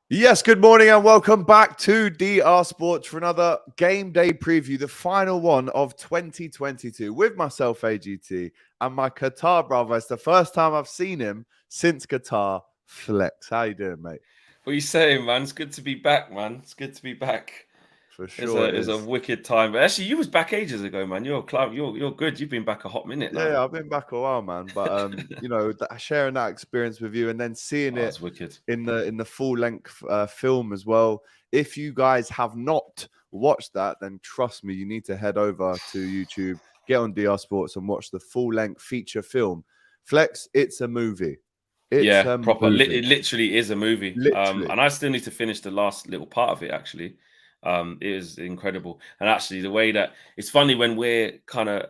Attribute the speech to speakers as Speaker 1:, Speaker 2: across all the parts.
Speaker 1: Yes, good morning and welcome back to DR Sports for another game day preview, the final one of 2022 with myself, AGT, and my Qatar brother. It's the first time I've seen him since Qatar. Flex, how you doing, mate?
Speaker 2: What are you saying, man? It's good to be back, man. It's good to be back.
Speaker 1: For
Speaker 2: It's
Speaker 1: sure
Speaker 2: a
Speaker 1: it
Speaker 2: it's a
Speaker 1: is.
Speaker 2: wicked time. But actually, you was back ages ago, man. You're good. You've been back a hot minute now.
Speaker 1: Yeah, I've been back a while, man. But sharing that experience with you and then seeing
Speaker 2: Oh,
Speaker 1: it
Speaker 2: it's wicked.
Speaker 1: in the full length film as well. If you guys have not watched that, then trust me, you need to head over to YouTube, get on DR Sports, and watch the full length feature film. Flex, it's a movie. It's
Speaker 2: Yeah,
Speaker 1: a
Speaker 2: proper.
Speaker 1: movie,
Speaker 2: It literally is a movie.
Speaker 1: literally.
Speaker 2: And I still need to finish the last little part of it. Actually, it is incredible. And actually, the way that it's funny when we're kind of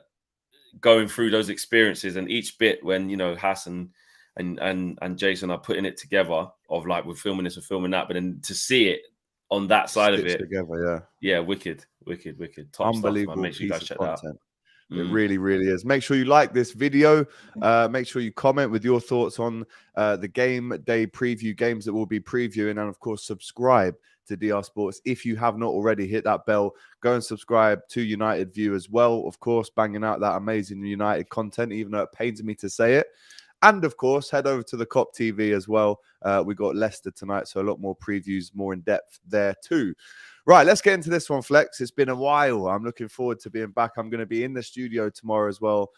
Speaker 2: going through those experiences and each bit when Hassan and Jason are putting it together of like we're filming this, we're filming that, but then to see it on that side of
Speaker 1: Stitched
Speaker 2: it,
Speaker 1: together,
Speaker 2: yeah, wicked, wicked, wicked, top stuff, man.
Speaker 1: unbelievable
Speaker 2: Make sure you
Speaker 1: piece
Speaker 2: guys
Speaker 1: of
Speaker 2: check that out.
Speaker 1: content. It really, really is. Make sure you like this video. Make sure you comment with your thoughts on the game day preview games that we'll be previewing. And of course, subscribe to DR Sports. If you have not already, hit that bell. Go and subscribe to United View as well. Of course, banging out that amazing United content, even though it pains me to say it. And of course, head over to the COP TV as well. We got Leicester tonight, so a lot more previews, more in depth there too. Right, let's get into this one, Flex. It's been a while. I'm looking forward to being back. I'm going to be in the studio tomorrow as well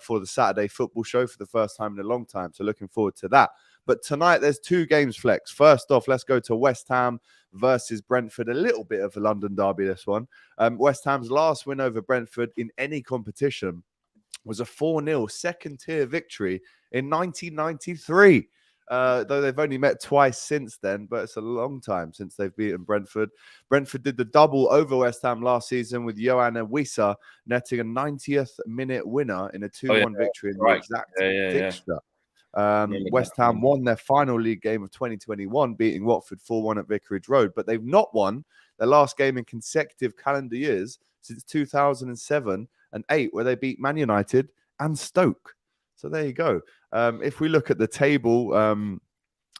Speaker 1: for the Saturday football show for the first time in a long time. So looking forward to that. But tonight, there's two games, Flex. First off, let's go to West Ham versus Brentford. A little bit of a London derby, this one. West Ham's last win over Brentford in any competition was a 4-0 second-tier victory in 1993. Though they've only met twice since then, but it's a long time since they've beaten Brentford. Brentford did the double over West Ham last season with Yoanna Wissa netting a 90th minute winner in a
Speaker 2: Oh yeah,
Speaker 1: 2-1 victory in the
Speaker 2: right.
Speaker 1: exact
Speaker 2: Yeah.
Speaker 1: fixture.
Speaker 2: Remember that.
Speaker 1: West Ham won their final league game of 2021, beating Watford 4-1 at Vicarage Road, but they've not won their last game in consecutive calendar years since 2007 and 8, where they beat Man United and Stoke. So there you go. If we look at the table,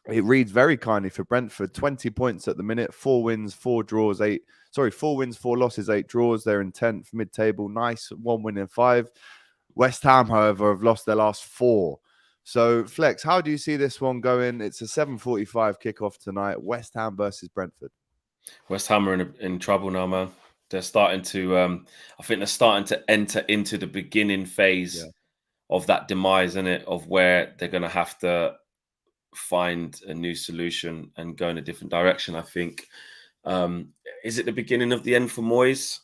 Speaker 1: it reads very kindly for Brentford. 20 points at the minute, 4 wins, 4 draws, 8. Sorry, 4 wins, 4 losses, 8 draws. They're in 10th mid-table. Nice, 1 win in 5. West Ham, however, have lost their last 4. So, Flex, how do you see this one going? It's a 7:45 kickoff tonight. West Ham versus Brentford.
Speaker 2: West Ham are in trouble now, man. They're starting to. I think they're starting to enter into the beginning phase of that demise, in it, of where they're going to have to find a new solution and go in a different direction. I think. Is it the beginning of the end for Moyes?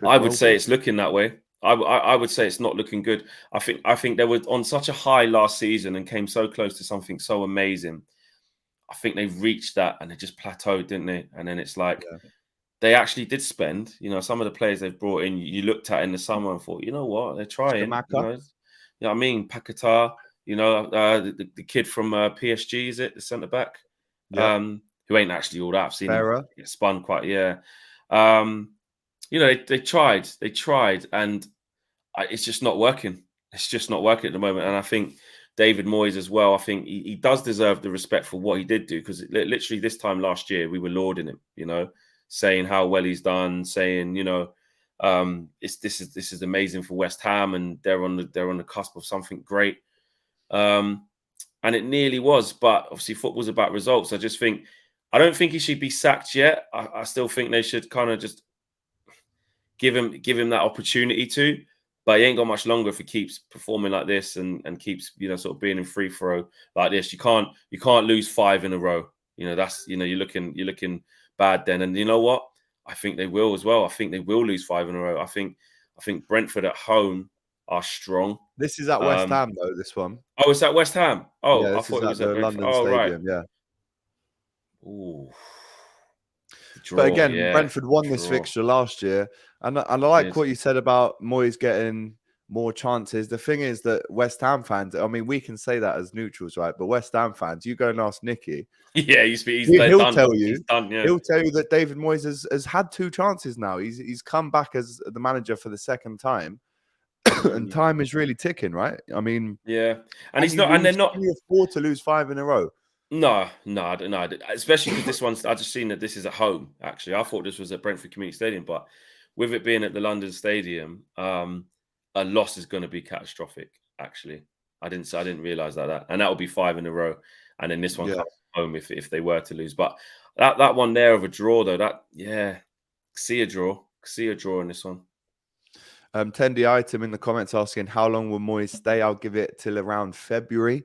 Speaker 2: I would say it's looking that way. I would say it's not looking good. I think they were on such a high last season and came so close to something so amazing. I think they reached that and they just plateaued, didn't they? And then it's like they actually did spend. Some of the players they've brought in, you looked at in the summer and thought, you know what, they're trying. You know what I mean? Paquetá, the kid from PSG, is it the centre back? Who ain't actually all that. I've seen him get spun quite. They tried, and it's just not working. It's just not working at the moment. And I think David Moyes as well, I think he does deserve the respect for what he did do, because literally this time last year we were lauding him, saying how well he's done, saying, this is amazing for West Ham and they're on the cusp of something great. And it nearly was, but obviously football's about results. I don't think he should be sacked yet. I still think they should kind of just give him that opportunity to, but he ain't got much longer if he keeps performing like this and keeps sort of being in free throw like this. You can't lose 5 in a row. That's you're looking bad then. And you know what? I think they will as well. I think they will lose 5 in a row. I think Brentford at home are strong.
Speaker 1: This is at West Ham though. This one.
Speaker 2: Oh, it's at West Ham. Oh,
Speaker 1: yeah,
Speaker 2: I thought it was at
Speaker 1: London
Speaker 2: Brentford.
Speaker 1: Stadium.
Speaker 2: Right.
Speaker 1: Yeah.
Speaker 2: Ooh. Draw,
Speaker 1: But again, Brentford won this fixture last year. And I like what you said about Moyes getting more chances. The thing is that West Ham fans, I mean, we can say that as neutrals, right? But West Ham fans, you go and ask Nicky.
Speaker 2: Yeah,
Speaker 1: he'll
Speaker 2: done.
Speaker 1: tell you.
Speaker 2: He's done, yeah.
Speaker 1: He'll tell you that David Moyes has had 2 chances now. He's come back as the manager for the second time. And time is really ticking, right? I mean,
Speaker 2: yeah. And he's not, and they're not.
Speaker 1: Can you afford to lose 5 in a row?
Speaker 2: No, I don't know. Especially because this one's, I just seen that this is at home. Actually, I thought this was at Brentford Community Stadium, but with it being at the London Stadium, a loss is going to be catastrophic. Actually, I didn't realize that, and that would be 5 in a row, and then this one
Speaker 1: Yeah.
Speaker 2: comes home if they were to lose. But that one there of a draw though, see a draw in this one.
Speaker 1: Tendi item in the comments asking how long will Moyes stay? I'll give it till around February.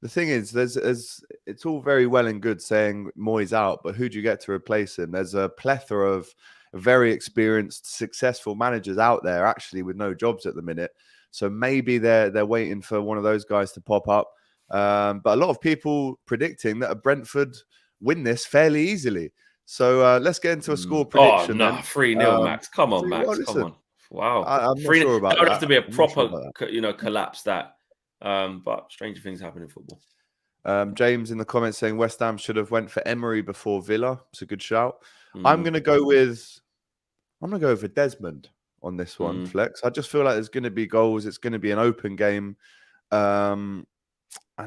Speaker 1: The thing is, it's all very well and good saying Moyes out, but who do you get to replace him? There's a plethora of very experienced, successful managers out there actually with no jobs at the minute. So maybe they're waiting for one of those guys to pop up. But a lot of people predicting that Brentford win this fairly easily. So let's get into a score prediction.
Speaker 2: Oh no, 3-0, Max. Come on, Max. Come on. Wow,
Speaker 1: I'm not sure about
Speaker 2: that. Would
Speaker 1: that.
Speaker 2: have to be a
Speaker 1: I'm not sure
Speaker 2: proper, collapse. That, but stranger things happen in football.
Speaker 1: James in the comments saying West Ham should have went for Emery before Villa. It's a good shout. I'm gonna go with Desmond on this one, Flex. I just feel like there's gonna be goals. It's gonna be an open game, and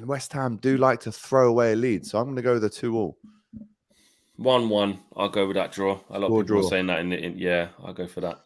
Speaker 1: West Ham do like to throw away a lead, so I'm gonna go with a 2-2.
Speaker 2: 1-1. I'll go with that draw. A lot of people are saying that yeah, I'll go for that.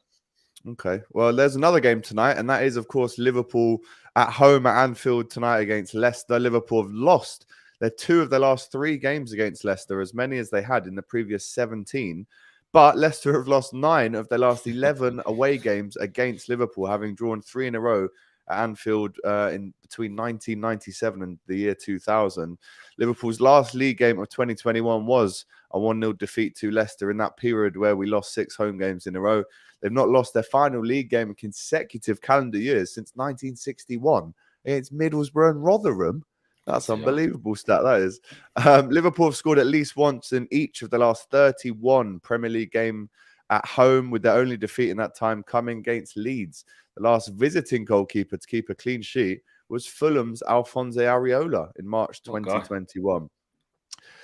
Speaker 1: Okay. Well, there's another game tonight, and that is, of course, Liverpool at home at Anfield tonight against Leicester. Liverpool have lost their 2 of their last 3 games against Leicester, as many as they had in the previous 17. But Leicester have lost 9 of their last 11 away games against Liverpool, having drawn 3 in a row at Anfield in between 1997 and the year 2000. Liverpool's last league game of 2021 was a 1-0 defeat to Leicester in that period where we lost 6 home games in a row. They've not lost their final league game in consecutive calendar years since 1961 against Middlesbrough and Rotherham. That's unbelievable stat, that is. Liverpool have scored at least once in each of the last 31 Premier League game at home, with their only defeat in that time coming against Leeds. The last visiting goalkeeper to keep a clean sheet was Fulham's Alphonse Areola in March 2021.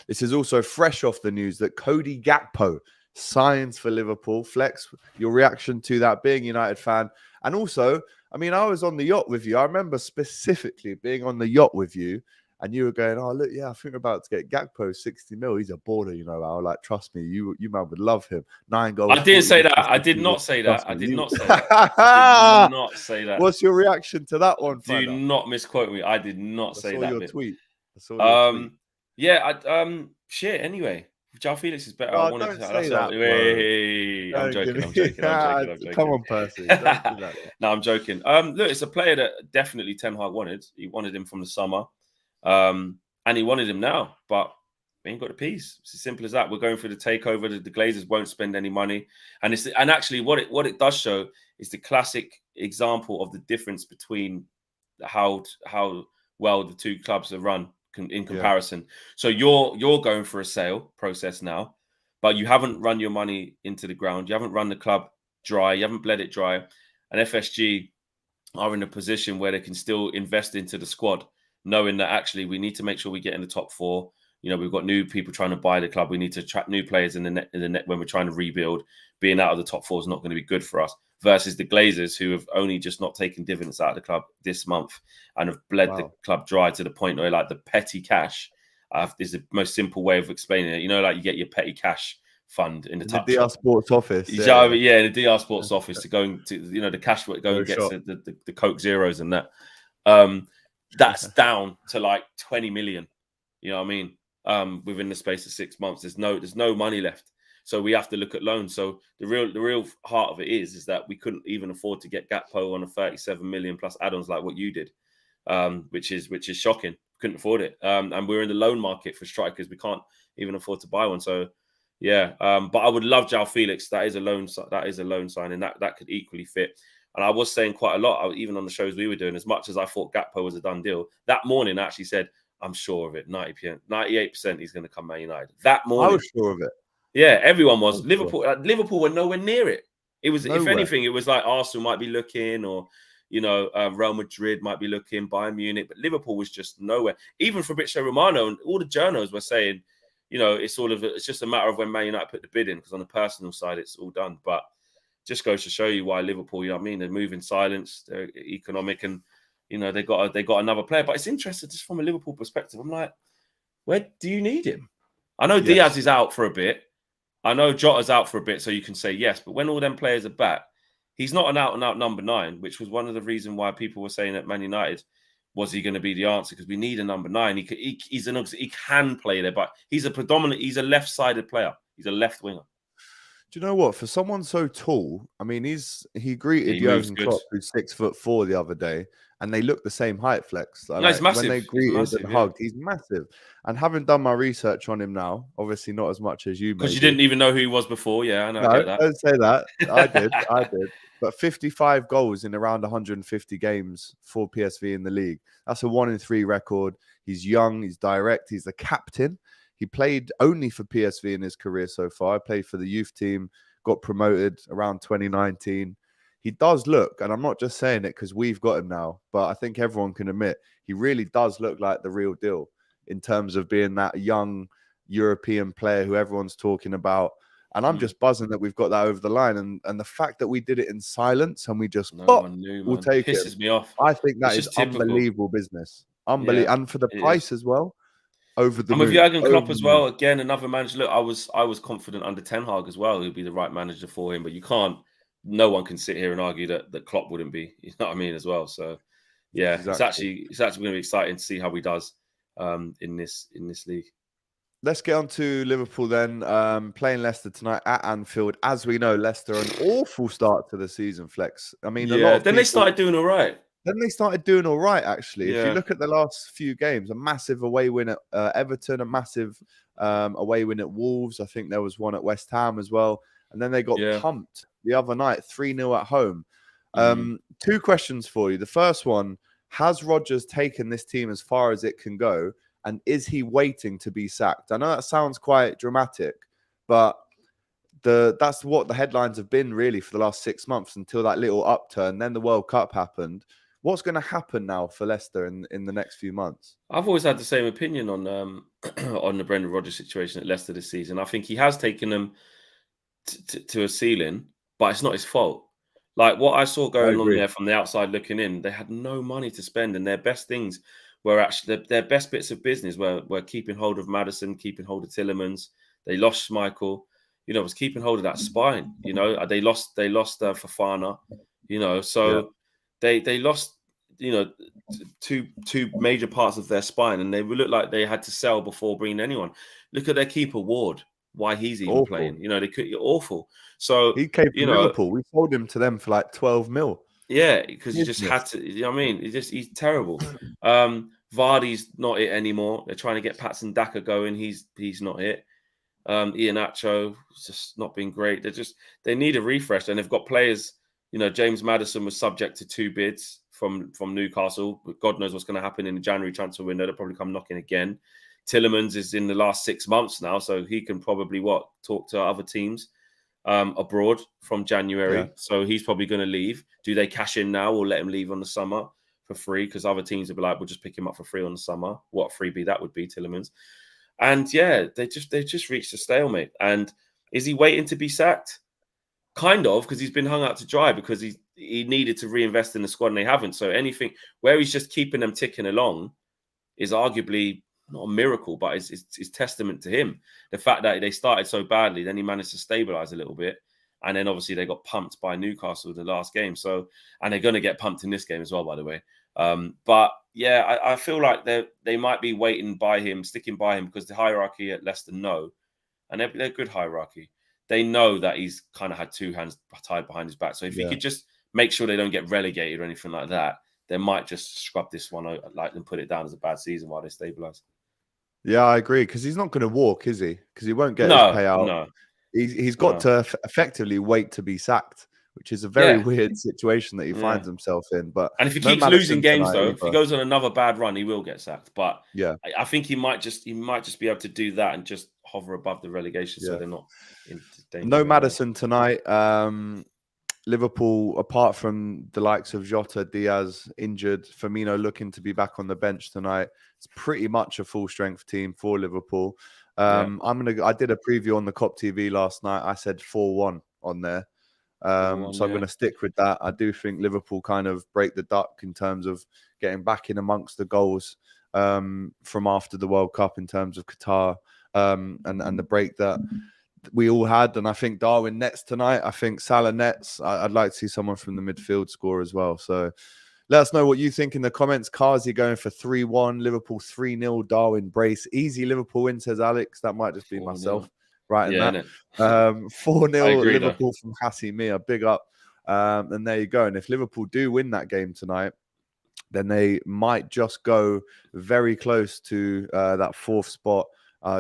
Speaker 1: This is also fresh off the news that Cody Gakpo signs for Liverpool. Flex, your reaction to that, being a United fan. And also, I mean, I was on the yacht with you. I remember specifically being on the yacht with you, and you were going, oh, look, yeah, I think we're about to get Gakpo 60 mil. He's a baller, Al. Like, trust me, you man would love him. 9 goals.
Speaker 2: I didn't say that. I did not say that. I did not say that. I did not say that.
Speaker 1: What's your reaction to that one?
Speaker 2: Do not misquote me. I did not say that.
Speaker 1: I saw your tweet.
Speaker 2: Yeah, shit, anyway. João Felix is better.
Speaker 1: Oh, don't say that.
Speaker 2: I'm joking.
Speaker 1: Come on, Percy. Don't do that.
Speaker 2: No, I'm joking. Look, it's a player that definitely Ten Hag wanted. He wanted him from the summer. And he wanted him now, but we ain't got the piece. It's as simple as that. We're going for the takeover. The Glazers won't spend any money. And actually what it does show is the classic example of the difference between how well the two clubs are run in comparison. So you're going for a sale process now, but you haven't run your money into the ground. You haven't run the club dry. You haven't bled it dry. And FSG are in a position where they can still invest into the squad, knowing that actually we need to make sure we get in the top 4. We've got new people trying to buy the club. We need to attract new players in the net when we're trying to rebuild. Being out of the top 4 is not going to be good for us. Versus the Glazers, who have only just not taken dividends out of the club this month and have bled the club dry to the point where, like, the petty cash is the most simple way of explaining it. Like you get your petty cash fund in the
Speaker 1: DR Sports office.
Speaker 2: In the DR Sports office to go into, the cash go and get the Coke Zeros and that. That's down to like 20 million. You know what I mean? Within the space of 6 months, there's no money left. So we have to look at loans. So the real heart of it is that we couldn't even afford to get Gakpo on a 37 million plus add-ons like what you did, which is shocking. Couldn't afford it. And we're in the loan market for strikers. We can't even afford to buy one. So yeah. But I would love João Felix. That is a loan signing. That could equally fit. And I was saying quite a lot, even on the shows we were doing, as much as I thought Gakpo was a done deal, that morning I actually said, I'm sure of it. 90%, 98% he's going to come Man United. That morning.
Speaker 1: I was sure of it.
Speaker 2: Yeah, everyone was. Liverpool were nowhere near it. It was,
Speaker 1: nowhere.
Speaker 2: If anything, it was like Arsenal might be looking, or Real Madrid might be looking, Bayern Munich, but Liverpool was just nowhere. Even Fabrizio Romano and all the journals were saying, it's just a matter of when Man United put the bid in, because on the personal side, it's all done. But just goes to show you why Liverpool, they move in silence, they're economic, and they got another player. But it's interesting just from a Liverpool perspective. I'm like, where do you need him? I know
Speaker 1: Yes.
Speaker 2: Diaz is out for a bit. I know Jota's out for a bit, so you can say yes. But when all them players are back, he's not an out-and-out number 9, which was one of the reasons why people were saying at Man United, was he going to be the answer? Because we need a number 9. He can play there, but he's a left-sided player. He's a left winger.
Speaker 1: Do you know what? For someone so tall, I mean, he greeted
Speaker 2: He moves
Speaker 1: Jurgen
Speaker 2: good.
Speaker 1: Klopp, who's 6'4" the other day, and they look the same height, Flex.
Speaker 2: No, he's massive.
Speaker 1: When they greeted
Speaker 2: massive,
Speaker 1: and hugged, he's massive. And having done my research on him now, obviously not as much as you,
Speaker 2: because you didn't even know who he was before. Yeah, I know.
Speaker 1: No,
Speaker 2: I get that.
Speaker 1: don't say that. I did. But 55 goals in around 150 games for PSV in the league. That's a 1 in 3 record. He's young. He's direct. He's the captain. He played only for PSV in his career so far. I played for the youth team. Got promoted around 2019. He does look, and I'm not just saying it because we've got him now, but I think everyone can admit he really does look like the real deal in terms of being that young European player who everyone's talking about. And I'm just buzzing that we've got that over the line. And the fact that we did it in silence and we just
Speaker 2: one knew,
Speaker 1: we'll take it.
Speaker 2: Pisses me off.
Speaker 1: I think that
Speaker 2: It's
Speaker 1: is
Speaker 2: just typical.
Speaker 1: unbelievable business. Unbelievable. And for the price as well. Over the
Speaker 2: and
Speaker 1: moon.
Speaker 2: with Jurgen Klopp as well, again, another manager. Look, I was confident under Ten Hag as well. He'd be the right manager for him, but no one can sit here and argue that Klopp wouldn't be. You know what I mean, as well. So, yeah, exactly. It's actually going to be exciting to see how he does in this league.
Speaker 1: Let's get on to Liverpool then. Playing Leicester tonight at Anfield. As we know, Leicester an awful start to the season, Flex. I mean, a lot of
Speaker 2: they started doing all right.
Speaker 1: Then they started doing all right, actually. If you look at the last few games, a massive away win at Everton, a massive away win at Wolves. I think there was one at West Ham as well. And then they got pumped the other night, 3-0 at home. 2 questions for you. The first one, has Rodgers taken this team as far as it can go? And is he waiting to be sacked? I know that sounds quite dramatic, but that's what the headlines have been really for the last 6 months until that little upturn. Then the World Cup happened. What's going to happen now for Leicester in the next few months?
Speaker 2: I've always had the same opinion on on the Brendan Rodgers situation at Leicester this season. I think he has taken them to a ceiling, but it's not his fault. Like what I saw going on there from the outside looking in, they had no money to spend, and their best things were actually their best bits of business were keeping hold of Maddison, keeping hold of Tielemans. They lost Schmeichel, was keeping hold of that spine. They lost Fofana, so. They lost, two major parts of their spine, and they looked like they had to sell before bringing anyone. Look at their keeper Ward, why he's even playing. They could awful. So
Speaker 1: he came from Liverpool. We sold him to them for like 12 mil.
Speaker 2: Yeah, because he just had to. You know what I mean, he's terrible. Vardy's not it anymore. They're trying to get Patson Daka going. He's not it. Iheanacho has just not been great. They need a refresh, and they've got players. James Maddison was subject to 2 bids from Newcastle. God knows what's going to happen in the January transfer window. They'll probably come knocking again. Tielemans is in the last 6 months now, so he can probably talk to other teams abroad from January. Yeah. So he's probably going to leave. Do they cash in now or let him leave on the summer for free? Because other teams will be like, we'll just pick him up for free on the summer. What a freebie that would be, Tielemans. And yeah, they just reached a stalemate. And is he waiting to be sacked? Kind of, because he's been hung out to dry because he needed to reinvest in the squad and they haven't. So anything where he's just keeping them ticking along is arguably not a miracle, but it's testament to him. The fact that they started so badly, then he managed to stabilize a little bit. And then obviously they got pumped by Newcastle the last game. So, and they're going to get pumped in this game as well, by the way. But yeah, I feel like they might be sticking by him because the hierarchy at Leicester know, and they're good hierarchy. They know that he's kind of had 2 hands tied behind his back. So if he could just make sure they don't get relegated or anything like that, they might just scrub this one out and put it down as a bad season while they stabilise.
Speaker 1: Yeah, I agree. Because he's not going to walk, is he? Because he won't get his payout.
Speaker 2: No.
Speaker 1: He's got to effectively wait to be sacked, which is a very weird situation that he finds himself in. And
Speaker 2: if he keeps losing games, though, if he goes on another bad run, he will get sacked. But I think he might just be able to do that and just hover above the relegation, so they're not in danger.
Speaker 1: No Maddison tonight. Liverpool, apart from the likes of Jota, Diaz injured, Firmino looking to be back on the bench tonight. It's pretty much a full strength team for Liverpool. I did a preview on the COP TV last night. I said 4-1 on there. So I'm going to stick with that. I do think Liverpool kind of break the duck in terms of getting back in amongst the goals from after the World Cup in terms of Qatar and the break that we all had. And I think Darwin nets tonight. I think Salah nets. I'd like to see someone from the midfield score as well. So let us know what you think in the comments. Kazi going for 3-1, Liverpool 3-0, Darwin brace. Easy Liverpool win, says Alex. That might just be
Speaker 2: 4-0.
Speaker 1: myself writing
Speaker 2: Yeah,
Speaker 1: that.
Speaker 2: innit?
Speaker 1: 4-0
Speaker 2: agree,
Speaker 1: Liverpool from Hassi Mia. Big up. And there you go. And if Liverpool do win that game tonight, then they might just go very close to that fourth spot,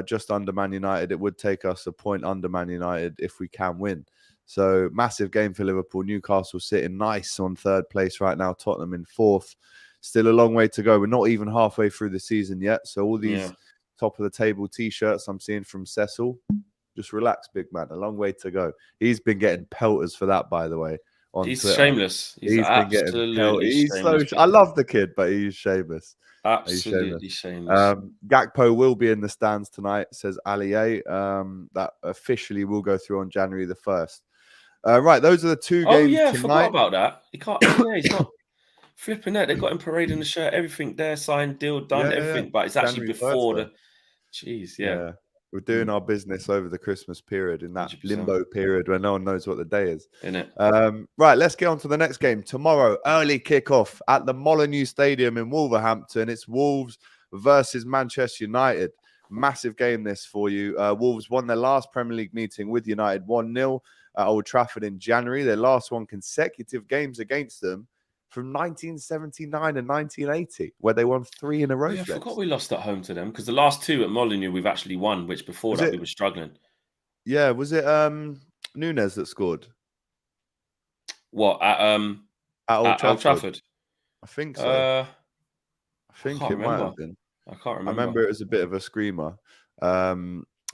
Speaker 1: just under Man United. It would take us a point under Man United if we can win. So massive game for Liverpool. Newcastle sitting nice on third place right now. Tottenham in fourth. Still a long way to go. We're not even halfway through the season yet. So all these top of the table T-shirts I'm seeing from Cecil, just relax, big man. A long way to go. He's been getting pelters for that, by the way.
Speaker 2: He's
Speaker 1: Twitter.
Speaker 2: shameless. He's been getting absolutely shameless.
Speaker 1: I love the kid, but he's shameless.
Speaker 2: Absolutely shameless.
Speaker 1: Gakpo will be in the stands tonight, says Ali A. That officially will go through on January the 1st. Right, those are the two games tonight.
Speaker 2: Forgot about that. He can't. He's not flipping that. They got him parading the shirt, everything there, signed, deal done, everything. But it's actually
Speaker 1: January
Speaker 2: before
Speaker 1: 1st,
Speaker 2: the. Jeez, yeah.
Speaker 1: We're doing our business over the Christmas period, in that
Speaker 2: 100%.
Speaker 1: limbo period where no one knows what the day is.
Speaker 2: Innit?
Speaker 1: Right, let's get on to the next game. Tomorrow, early kickoff at the Molineux Stadium in Wolverhampton. It's Wolves versus Manchester United. Massive game this for you. Wolves won their last Premier League meeting with United 1-0 at Old Trafford in January. Their last one consecutive games against them from 1979 and 1980, where they won 3 in a row.
Speaker 2: I forgot we lost at home to them, because the last 2 at Molineux we've actually won, which before we were struggling.
Speaker 1: Yeah, was it Nunes that scored?
Speaker 2: What, at Old Trafford?
Speaker 1: I think so. I think it might have been.
Speaker 2: I can't remember.
Speaker 1: I remember it was a bit of a screamer.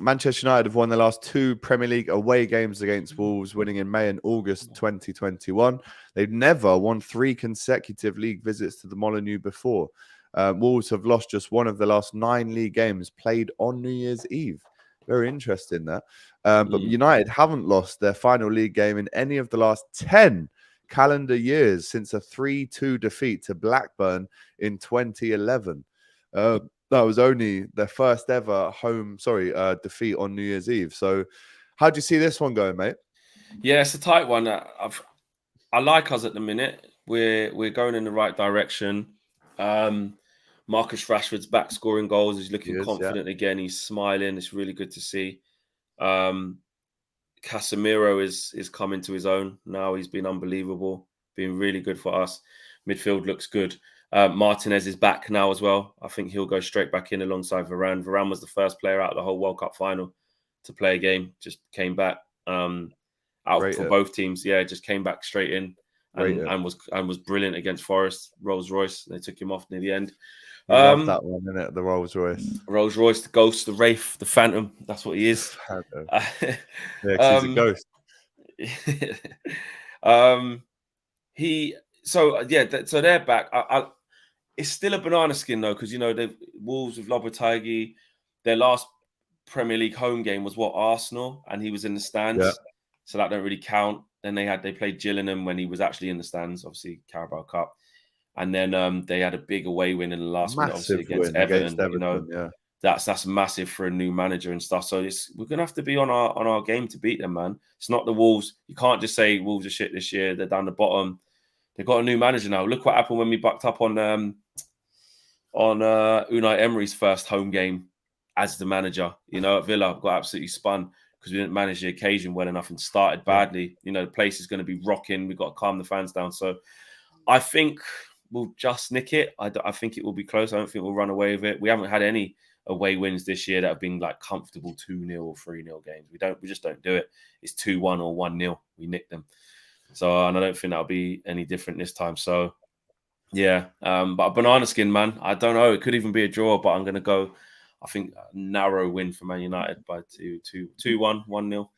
Speaker 1: Manchester United have won the last 2 Premier League away games against Wolves, winning in May and August 2021. They've never won 3 consecutive league visits to the Molineux before. Wolves have lost just one of the last 9 league games played on New Year's Eve. Very interesting that. But United haven't lost their final league game in any of the last 10 calendar years since a 3-2 defeat to Blackburn in 2011. That was only their first ever defeat on New Year's Eve. So how do you see this one going, mate?
Speaker 2: Yeah, it's a tight one. I like us at the minute. We're going in the right direction. Marcus Rashford's back scoring goals. He's looking confident again. He's smiling. It's really good to see. Casemiro is coming to his own now. He's been unbelievable, been really good for us. Midfield looks good. Martinez is back now as well. I think he'll go straight back in alongside Varane. Varane was the first player out of the whole World Cup final to play a game. Just came back out for both teams. Yeah, just came back straight in and was brilliant against Forest. Rolls-Royce. They took him off near the end.
Speaker 1: Love that one, isn't it? The Rolls-Royce.
Speaker 2: Rolls-Royce, the ghost, the wraith, the phantom. That's what he is.
Speaker 1: Yeah, he's a ghost.
Speaker 2: So they're back. It's still a banana skin though, because the Wolves with Lopetegui, their last Premier League home game was Arsenal, and he was in the stands, so that don't really count. Then they played Gillingham when he was actually in the stands, obviously Carabao Cup, and then they had a big away win in the last minute, obviously against Everton. That's massive for a new manager and stuff. So we're gonna have to be on our game to beat them, man. It's not the Wolves. You can't just say Wolves are shit this year. They're down the bottom. They've got a new manager now. Look what happened when we bucked up on Unai Emery's first home game as the manager. At Villa, got absolutely spun because we didn't manage the occasion well enough and started badly. The place is going to be rocking. We've got to calm the fans down. So I think we'll just nick it. I think it will be close. I don't think we'll run away with it. We haven't had any away wins this year that have been like comfortable 2-0 or 3-0 games. We just don't do it. It's 2-1 or 1-0. We nick them. So, and I don't think that'll be any different this time. So, yeah. But a banana skin, man. I don't know. It could even be a draw, but I'm going to go, I think, a narrow win for Man United by 2-1, 1-0.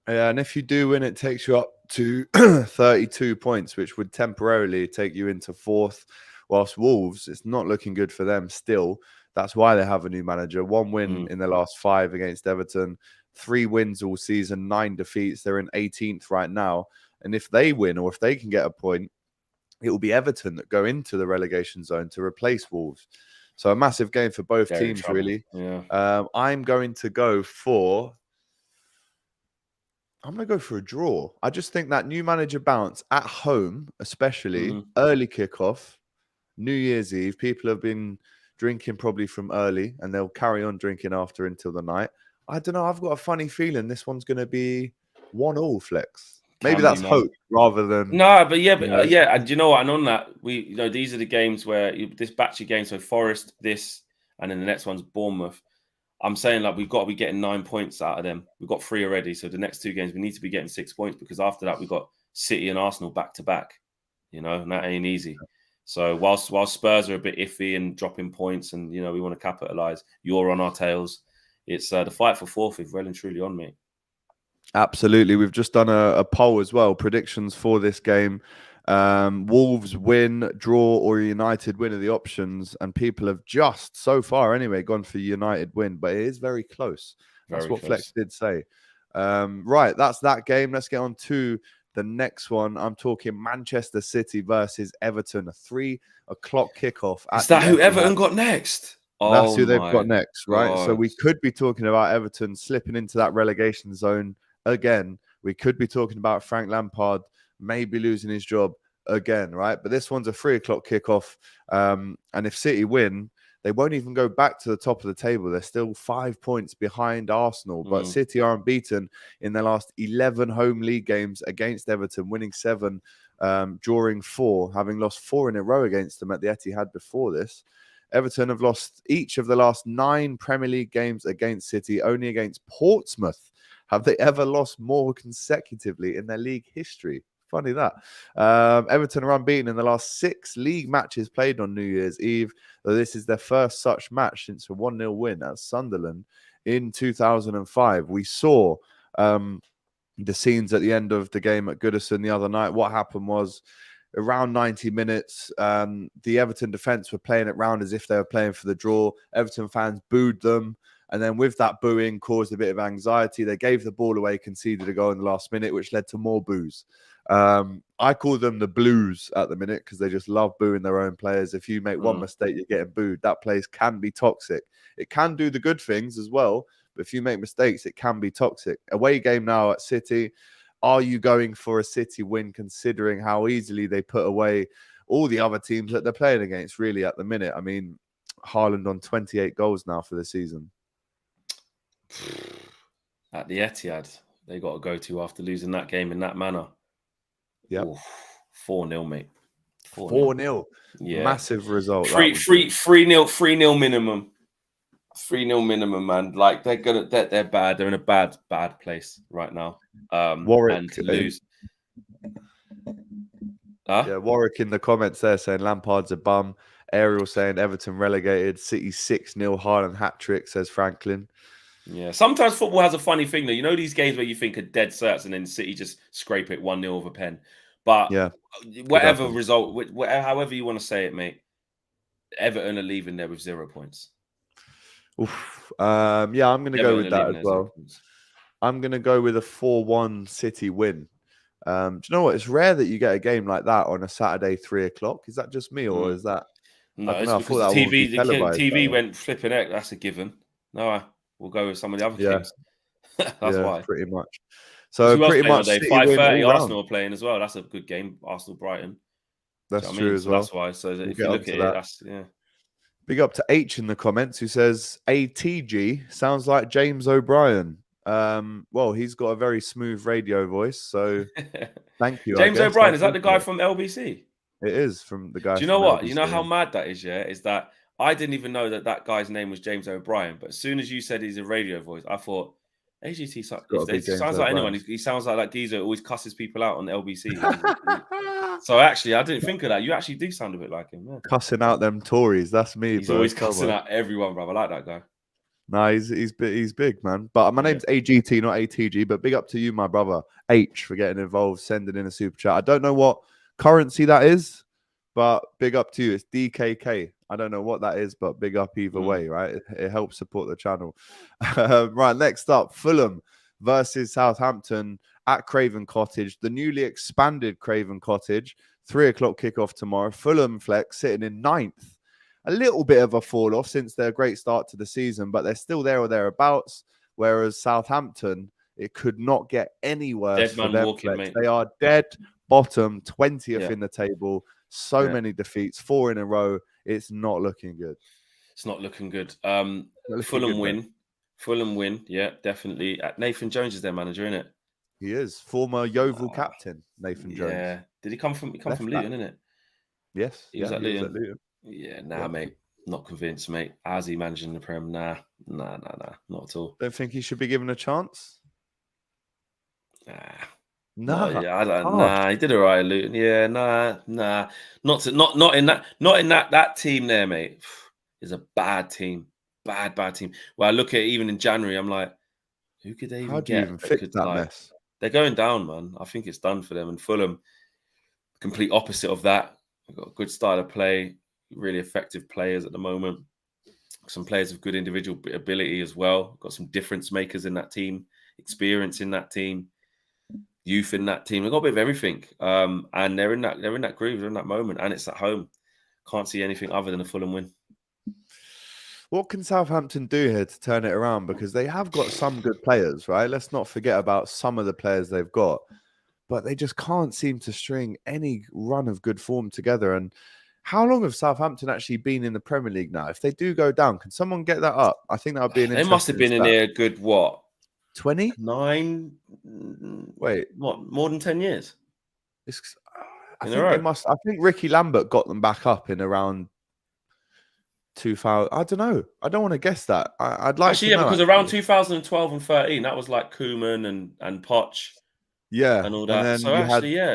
Speaker 1: Yeah, and if you do win, it takes you up to 32 points, which would temporarily take you into 4th. Whilst Wolves, it's not looking good for them still. That's why they have a new manager. 1 win in the last 5 against Everton. 3 wins all season, 9 defeats. They're in 18th right now. And if they win, or if they can get a point, it will be Everton that go into the relegation zone to replace Wolves. So a massive game for both
Speaker 2: They're in
Speaker 1: teams,
Speaker 2: trouble.
Speaker 1: really.
Speaker 2: Yeah.
Speaker 1: I'm going to go for a draw. I just think that new manager bounce at home, especially early kickoff, New Year's Eve, people have been drinking probably from early and they'll carry on drinking after until the night. I don't know. I've got a funny feeling this one's going to be 1-1, Flex. Maybe
Speaker 2: Can be,
Speaker 1: that's
Speaker 2: man.
Speaker 1: hope rather than...
Speaker 2: No, but yeah. And you know what? And on that, these are the games where this batch of games, so Forest, and then the next one's Bournemouth. I'm saying like we've got to be getting 9 points out of them. We've got 3 already. So the next 2 games, we need to be getting 6 points because after that, we've got City and Arsenal back to back, and that ain't easy. So whilst Spurs are a bit iffy and dropping points and, we want to capitalise, you're on our tails. It's the fight for fourth is well and truly on, mate.
Speaker 1: Absolutely. We've just done a poll as well. Predictions for this game. Wolves win, draw, or United win are the options. And people have just, so far anyway, gone for United win. But it is very close. That's what Flex did say. Right, that's that game. Let's get on to the next one. I'm talking Manchester City versus Everton. A 3 o'clock kickoff.
Speaker 2: Is that who Everton got next?
Speaker 1: That's who they've got next, right? God. So we could be talking about Everton slipping into that relegation zone again. We could be talking about Frank Lampard maybe losing his job again, right? But this one's a 3 o'clock kickoff. And if City win, they won't even go back to the top of the table. They're still 5 points behind Arsenal. But City are unbeaten in their last 11 home league games against Everton, winning 7, drawing 4, having lost 4 in a row against them at the Etihad before this. Everton have lost each of the last 9 Premier League games against City. Only against Portsmouth have they ever lost more consecutively in their league history. Funny that. Everton are unbeaten in the last 6 league matches played on New Year's Eve. Though this is their first such match since a 1-0 win at Sunderland in 2005. We saw the scenes at the end of the game at Goodison the other night. What happened was around 90 minutes, the Everton defence were playing it round as if they were playing for the draw. Everton fans booed them. And then with that booing caused a bit of anxiety. They gave the ball away, conceded a goal in the last minute, which led to more boos. I call them the Blues at the minute because they just love booing their own players. If you make one mistake, you're getting booed. That place can be toxic. It can do the good things as well. But if you make mistakes, it can be toxic. Away game now at City. Are you going for a City win considering how easily they put away all the other teams that they're playing against really at the minute? I mean, Haaland on 28 goals now for the season.
Speaker 2: At the Etihad, they got to go to after losing that game in that manner.
Speaker 1: Yeah,
Speaker 2: 4-0, mate.
Speaker 1: 4-0.
Speaker 2: Yeah,
Speaker 1: massive result.
Speaker 2: 3-0 minimum. 3-0 minimum, man. Like they're bad. They're in a bad place right now.
Speaker 1: Warwick
Speaker 2: and to lose.
Speaker 1: Yeah, Warwick in the comments there saying Lampard's a bum. Ariel saying Everton relegated. City 6-0 Haaland hat trick, says Franklin.
Speaker 2: Yeah, sometimes football has a funny thing though. These games where you think are dead certs and then City just scrape it 1-0 with a pen. But
Speaker 1: yeah,
Speaker 2: whatever result, however you want to say it, mate, Everton are leaving there with 0 points.
Speaker 1: Oof. Yeah, I'm going to go with that as well. I'm going to go with a 4-1 City win. Do you know what? It's rare that you get a game like that on a Saturday 3 o'clock. Is that just me or is that?
Speaker 2: No, it's because the TV went flipping out. That's a given. No, we'll go with some of the other teams. That's why.
Speaker 1: Pretty much. So pretty much
Speaker 2: 5:30 Arsenal are playing as well. That's a good game. Arsenal Brighton.
Speaker 1: That's true as well.
Speaker 2: That's why. So if you look at it, that's
Speaker 1: Big up to H in the comments who says ATG sounds like James O'Brien. Well, he's got a very smooth radio voice, so thank you.
Speaker 2: James O'Brien, is that the guy from LBC?
Speaker 1: It is from the guy.
Speaker 2: Do you know what? LBC. You know how mad that is, yeah? Is that I didn't even know that guy's name was James O'Brien, but as soon as you said he's a radio voice, I thought AGT sounds like anyone. He sounds like that geezer who always cusses people out on LBC. So actually, I didn't think of that. You actually do sound a bit like him. Yeah.
Speaker 1: Cussing out them Tories. That's me.
Speaker 2: He's always cussing out everyone, bro. I like that guy.
Speaker 1: No, he's big, man. But my name's AGT, not ATG. But big up to you, my brother H, for getting involved, sending in a super chat. I don't know what currency that is, but big up to you. It's DKK. I don't know what that is, but big up either way, right? It helps support the channel. Right, next up, Fulham versus Southampton at Craven Cottage, the newly expanded Craven Cottage. 3 o'clock kickoff tomorrow. Fulham Flex sitting in 9th. a little bit of a fall off since their great start to the season, but they're still there or thereabouts. Whereas Southampton, it could not get any worse
Speaker 2: Dead
Speaker 1: for
Speaker 2: man
Speaker 1: them.
Speaker 2: walking, mate.
Speaker 1: They are dead bottom, 20th
Speaker 2: Yeah.
Speaker 1: in the table. So many defeats, 4 in a row. It's not looking good.
Speaker 2: It's not looking good.
Speaker 1: Fulham
Speaker 2: win. Fulham win. Yeah, definitely. Nathan Jones is their manager, isn't it?
Speaker 1: He is former Yeovil captain, Nathan Jones.
Speaker 2: Yeah. Did he come from Luton, isn't it?
Speaker 1: Yes.
Speaker 2: He was at Luton.
Speaker 1: Yeah,
Speaker 2: mate. Not convinced, mate. How's he managing the Prem? Nah. Not at all.
Speaker 1: Don't think he should be given a chance?
Speaker 2: Nah. He did all right at Luton. Yeah, nah. Not in that team there, mate. It's a bad team. Bad team. Well, I look at it, even in January, I'm like, who could they even
Speaker 1: How do you
Speaker 2: get?
Speaker 1: even fix that mess?
Speaker 2: They're going down, man. I think it's done for them. And Fulham, complete opposite of that. They've got a good style of play, really effective players at the moment. Some players of good individual ability as well. Got some difference makers in that team, experience in that team, youth in that team. They've got a bit of everything. And they're in that groove, they're in that moment, and it's at home. Can't see anything other than a Fulham win.
Speaker 1: What can Southampton do here to turn it around? Because they have got some good players, right? Let's not forget about some of the players they've got, but they just can't seem to string any run of good form together. And how long have Southampton actually been in the Premier League now? If they do go down, can someone get that up? I think that would be an interesting.
Speaker 2: They must have been in here a good, what?
Speaker 1: 20?
Speaker 2: 9?
Speaker 1: Wait.
Speaker 2: What? More than 10 years?
Speaker 1: I think they must. I think Ricky Lambert got them back up in around 2000. I don't know. I don't want to guess that. I'd like to know.
Speaker 2: Because around 2012 and 13, that was like Koeman and Poch.
Speaker 1: Yeah.
Speaker 2: And all that.
Speaker 1: And then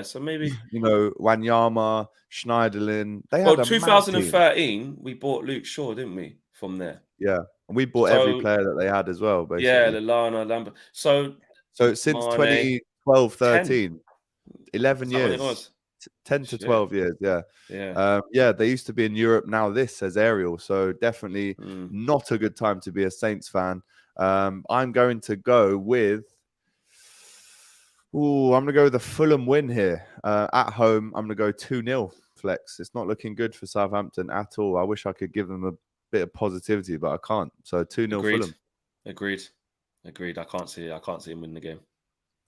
Speaker 2: so maybe,
Speaker 1: Wanyama, Schneiderlin. They
Speaker 2: well,
Speaker 1: had
Speaker 2: 2013, we bought Luke Shaw, didn't we? From there.
Speaker 1: Yeah. And we bought every player that they had as well, basically.
Speaker 2: Yeah, Lallana, Lambert. So
Speaker 1: since 2012, 13, 11 years. It was? 10 to 12 years, yeah. They used to be in Europe. Now this says Ariel, so definitely not a good time to be a Saints fan. I'm going to go with the Fulham win here. At home, I'm going to go 2-0 flex. It's not looking good for Southampton at all. I wish I could give them a bit of positivity, but I can't. So 2-0 Fulham.
Speaker 2: Agreed. I can't see him win the game.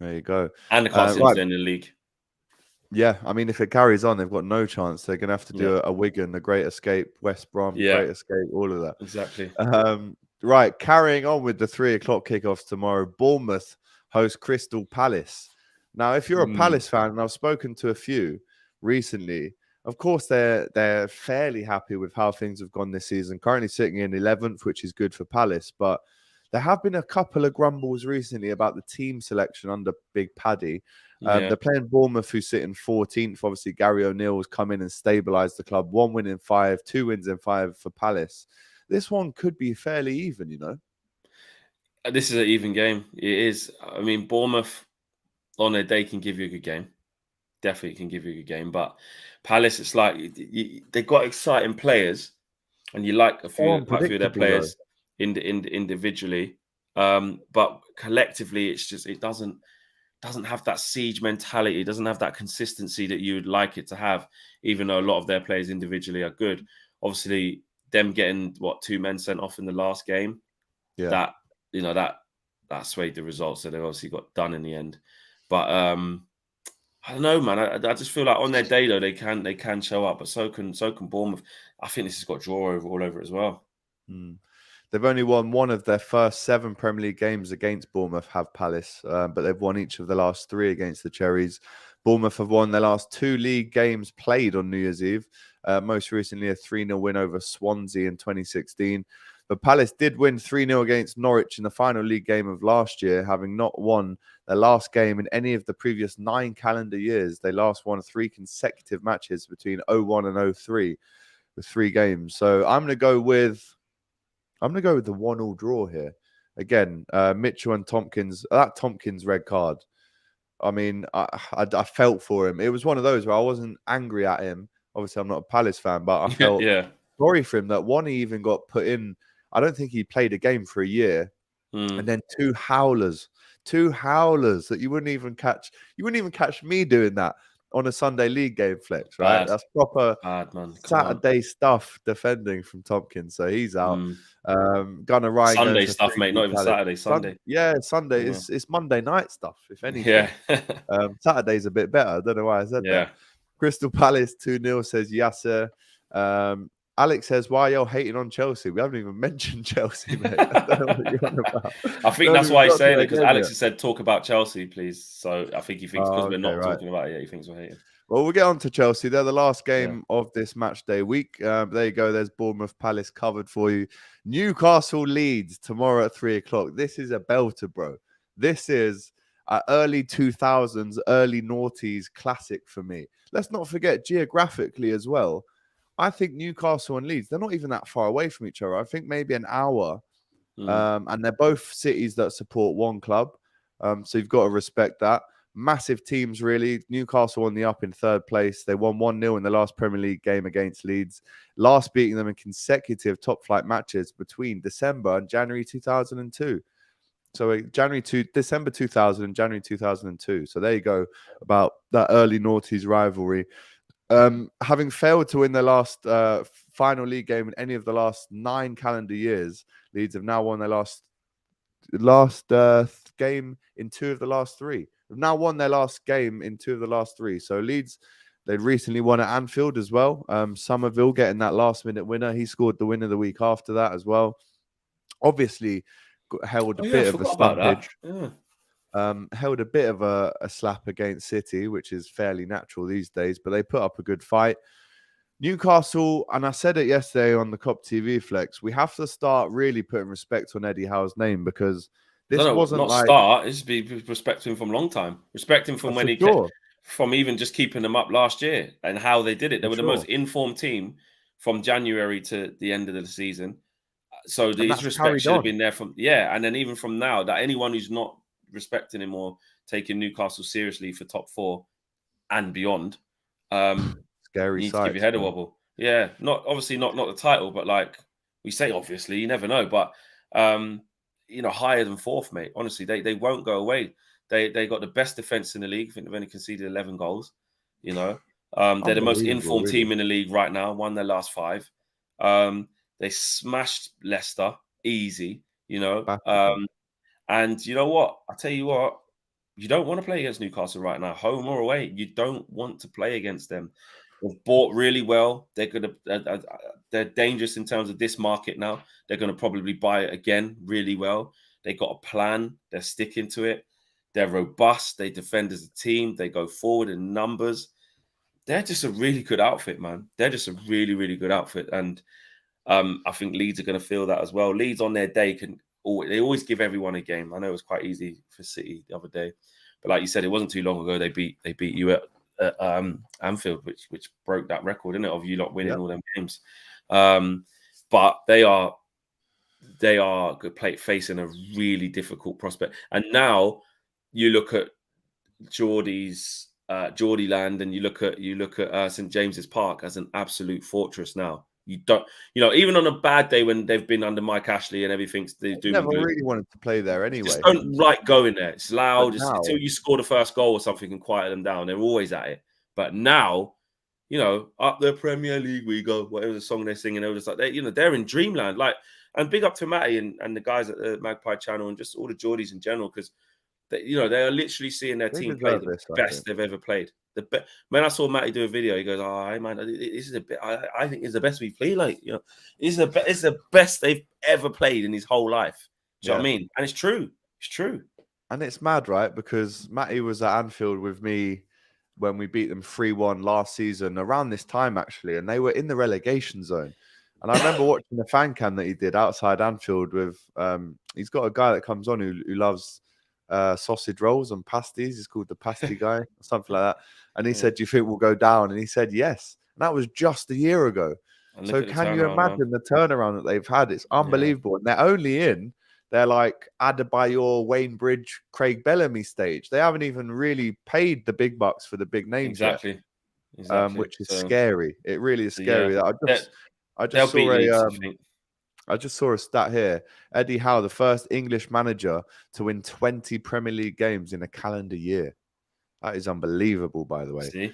Speaker 1: There you go.
Speaker 2: And I can't see him in the league.
Speaker 1: Yeah, I mean, if it carries on, they've got no chance. They're going to have to do a Wigan, a Great Escape, West Brom, Great Escape, all of that.
Speaker 2: Exactly.
Speaker 1: Right, carrying on with the 3 o'clock kickoffs tomorrow, Bournemouth host Crystal Palace. Now, if you're a Palace fan, and I've spoken to a few recently, of course, they're fairly happy with how things have gone this season. Currently sitting in 11th, which is good for Palace, but there have been a couple of grumbles recently about the team selection under Big Paddy. They're playing Bournemouth, who sit in 14th. Obviously, Gary O'Neill's come in and stabilised the club. 1 win in 5, 2 wins in 5 for Palace. This one could be fairly even,
Speaker 2: This is an even game. It is. I mean, Bournemouth on their day can give you a good game. Definitely can give you a good game. But Palace, it's like they've got exciting players, and you like a few of their players individually. But collectively, it's just it doesn't have that siege mentality. It doesn't have that consistency that you would like it to have, even though a lot of their players individually are good. Obviously, them getting 2 men sent off in the last game, that swayed the results. So they obviously got done in the end. But I don't know, man. I just feel like on their day though they can show up, but so can Bournemouth. I think this has got draw all over it as well.
Speaker 1: They've only won one of their first 7 Premier League games against Bournemouth, have Palace, but they've won each of the last 3 against the Cherries. Bournemouth have won their last 2 league games played on New Year's Eve. Most recently, a 3-0 win over Swansea in 2016. But Palace did win 3-0 against Norwich in the final league game of last year, having not won their last game in any of the previous 9 calendar years. They last won 3 consecutive matches between 01 and 03 with 3 games. So I'm going to go with the 1-1 draw here. Again, Mitchell and Tompkins. That Tompkins red card. I mean, I felt for him. It was one of those where I wasn't angry at him. Obviously, I'm not a Palace fan, but I felt sorry for him that he even got put in. I don't think he played a game for a year. And then 2 howlers that you wouldn't even catch. You wouldn't even catch me doing that. on a Sunday league game, Flex, right?
Speaker 2: Bad.
Speaker 1: That's proper
Speaker 2: Bad, man. Come on.
Speaker 1: Saturday stuff defending from Tompkins. So he's out.
Speaker 2: Mm.
Speaker 1: Gunnar Ryan going
Speaker 2: Sunday
Speaker 1: for
Speaker 2: stuff, mate.
Speaker 1: 3-2
Speaker 2: Not even
Speaker 1: Palace.
Speaker 2: Saturday. Sunday.
Speaker 1: Sunday.
Speaker 2: Yeah.
Speaker 1: It's Monday night stuff, if anything.
Speaker 2: Yeah.
Speaker 1: Saturday's a bit better. I don't know why I said
Speaker 2: Yeah.
Speaker 1: that. Crystal Palace 2-0 says Yasser. Alex says, why are you hating on Chelsea? We haven't even mentioned Chelsea, mate. I don't know what you're on about.
Speaker 2: I think that's why he's saying it, because Alex has said, talk about Chelsea, please. So I think he thinks because we're not talking about it, he thinks we're hating.
Speaker 1: Well, we'll get on to Chelsea. They're the last game of this match day week. There you go. There's Bournemouth Palace covered for you. Newcastle Leeds tomorrow at 3 o'clock. This is a belter, bro. This is early 2000s, early noughties classic for me. Let's not forget geographically as well. I think Newcastle and Leeds, they're not even that far away from each other. I think maybe an hour. And they're both cities that support one club. So you've got to respect that. Massive teams, really. Newcastle on the up in third place. They won 1-0 in the last Premier League game against Leeds, last beating them in consecutive top flight matches between December and January 2002. So December 2000 and January 2002. So there you go about that early noughties rivalry. Having failed to win their last final league game in any of the last 9 calendar years, Leeds have now won their last game in 2 of the last 3. They've now won their last game in 2 of the last 3. So Leeds, they'd recently won at Anfield as well. Somerville getting that last-minute winner. He scored the winner the week after that as well. Obviously, held a bit of a stumpage. Held a bit of a slap against City, which is fairly natural these days, but they put up a good fight. Newcastle, and I said it yesterday on the COP TV Flex, we have to start really putting respect on Eddie Howe's name, because this wasn't like...
Speaker 2: start, it's be respecting him from a long time. Respect him from when he came, from even just keeping them up last year and how they did it. They were the most informed team from January to the end of the season. So his respect should have been there from, and then even from now, that anyone who's not respecting him or taking Newcastle seriously for top 4 and beyond,
Speaker 1: scary
Speaker 2: you need to give your head a wobble. Yeah, not the title, but like we say, obviously, you never know. But higher than 4th, mate. Honestly, they won't go away. They got the best defense in the league. I think they've only conceded 11 goals. They're the most informed team in the league right now. Won their last 5. They smashed Leicester easy. And you know what? I tell you what, you don't want to play against Newcastle right now, home or away. You don't want to play against them. They've bought really well. They're dangerous in terms of this market now. They're going to probably buy it again really well. They got a plan. They're sticking to it. They're robust. They defend as a team. They go forward in numbers. They're just a really good outfit, man. They're just a really, really good outfit. And I think Leeds are going to feel that as well. Leeds on their day they always give everyone a game. I know it was quite easy for City the other day, but like you said, it wasn't too long ago they beat you at Anfield, which broke that record, isn't it, of you not winning all them games. But they are facing a really difficult prospect. And now you look at Geordie's Geordieland, and you look at St James's Park as an absolute fortress now. You don't, even on a bad day when they've been under Mike Ashley and everything's they do.
Speaker 1: Never really wanted to play there anyway.
Speaker 2: Just don't like going there. It's loud. Until you score the first goal or something and quiet them down, they're always at it. But now, up the Premier League we go. Whatever the song they're singing, they're just like they're in dreamland. Like, and big up to Matty and the guys at the Magpie channel and just all the Geordies in general, because they are literally seeing their team play the best they've ever played. When I saw Matty do a video, he goes, "Oh, man, this is I think it's the best we've played. Like, it's the best they've ever played in his whole life." Do you know what I mean? And it's true. It's true.
Speaker 1: And it's mad, right? Because Matty was at Anfield with me when we beat them 3-1 last season, around this time actually, and they were in the relegation zone. And I remember watching the fan cam that he did outside Anfield with. He's got a guy that comes on who loves sausage rolls and pasties. He's called the pasty guy or something like that. And he said, "Do you think we'll go down?" And he said, "Yes." And that was just a year ago. So can you imagine the turnaround that they've had? It's unbelievable. And they're only they're like Adebayor, Wayne Bridge, Craig Bellamy stage. They haven't even really paid the big bucks for the big names yet. Exactly. Which is scary. It really is scary. I just saw a stat here. Eddie Howe, the first English manager to win 20 Premier League games in a calendar year. That is unbelievable, by the way.
Speaker 2: See?